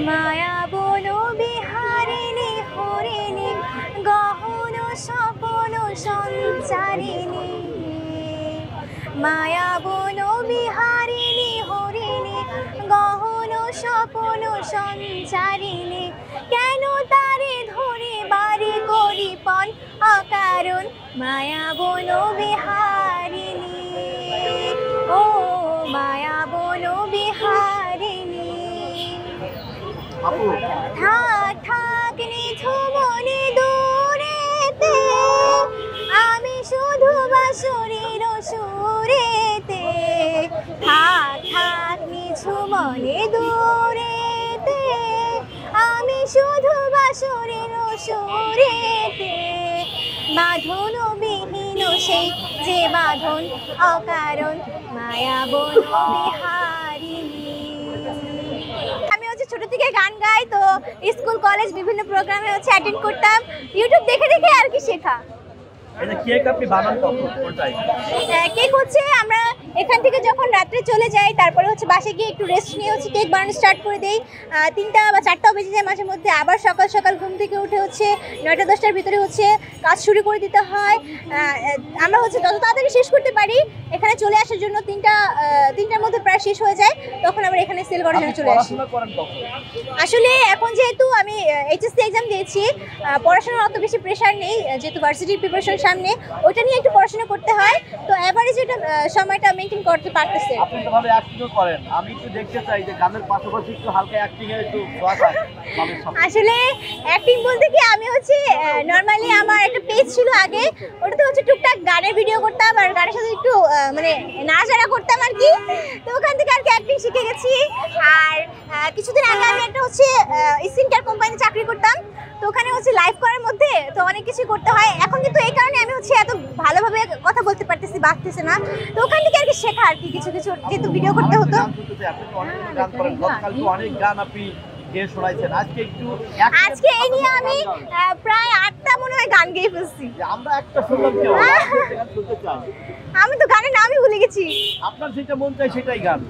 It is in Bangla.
মায়া বন বিহারিণী হরিণী গহন স্বপন সঞ্চারিণী মায়া বন বিহারিণী হরিণী গহন স্বপন সঞ্চারিণী কেন তারে ধরে বাড়ি করি পণ অকারণ মায়া বন বিহারিণী ও মায়া বন বিহারিণী থাক থাক নিঝুমনি দূরেতে আমি শুধু বাঁশরীর সুরেতে থাক থাক নিঝুমনি দূরেতে আমি শুধু বাঁশরীর সুরেতে বাঁধন বিহীন সেই যে বাঁধন অকারণ মায়া বন বিহারিণী। আমি ছোট থেকে গান গাই, তো স্কুল কলেজ বিভিন্ন প্রোগ্রামে অ্যাটেন্ড করতাম, ইউটিউব দেখে দেখে আর কি শেখা। কেক আপনি বানান কখন কোনটাই? কেক আমরা এখান থেকে যখন রাত্রে চলে যাই তারপরে বাসে গিয়ে একটু রেস্ট নিয়ে কেক বানানো স্টার্ট করে দেই। 3টা বা 4টাও বেজে যায় মাঝে মধ্যে। আবার সকাল সকাল ঘুম থেকে উঠে 9টা 10টার ভিতরে কাজ শুরু করে দিতে হয়। আমরা যত তাড়াতাড়ি শেষ করতে পারি এখানে চলে আসার জন্য 3টার মধ্যে প্রায় শেষ হয়ে যায়, তখন আমরা এখানে সেল করার জন্য চলে আসি। আসলে এখন যেহেতু আমি এইচএসসি এক্সাম দিয়েছি, পড়াশোনার অত বেশি প্রেশার নেই, যেহেতু ভার্সিটির প্রিপারেশন সামনে, ওইটা নিয়ে একটু পড়াশোনা করতে হয়, তো এভারেজ এটা সময়টা মেইনটেইন করতে পারতেছে। আপনি তো ভাবে অ্যাক্টিং করেন, আমি একটু দেখতে চাই যে গানের পাশাপাশি একটু হালকা অ্যাক্টিং এর একটু ছোঁয়া থাকে। আসলে অ্যাক্টিং বলতে কি আমি নরমালি আমার একটা পেজ ছিল আগে, ওটাতে টুকটাক গানের ভিডিও করতাম আর গানের সাথে একটু মানে নাড়াচাড়া করতাম আর কি, তো ওখান থেকে আর কি অ্যাক্টিং শিখে গেছি। আর কিছুদিন আগে আমি একটা স্কিন কেয়ার কোম্পানিতে চাকরি করতাম, তো ওখানে লাইভ করার মধ্যে তো অনেক কিছু করতে হয়। এখন কিন্তু এই কারণে আমি এত ভালোভাবে কথা বলতে পারতেছি, বাড়তেছে না, তো ওখান থেকে আর কি শেখা আর কি কিছু কিছু, যেহেতু ভিডিও করতে হতো। অনেক গান আপনি গেয়ে শোনাইছেন, আজকে এই নিয়ে আমি প্রায় 8টা মনে হয় গান গেয়ে ফেলছি। আমরা একটা শুনলাম, কি গান শুনতে চাই? আমি তো গানের নামই ভুলে গেছি। আপনার যেটা মন চাই সেটাই গান।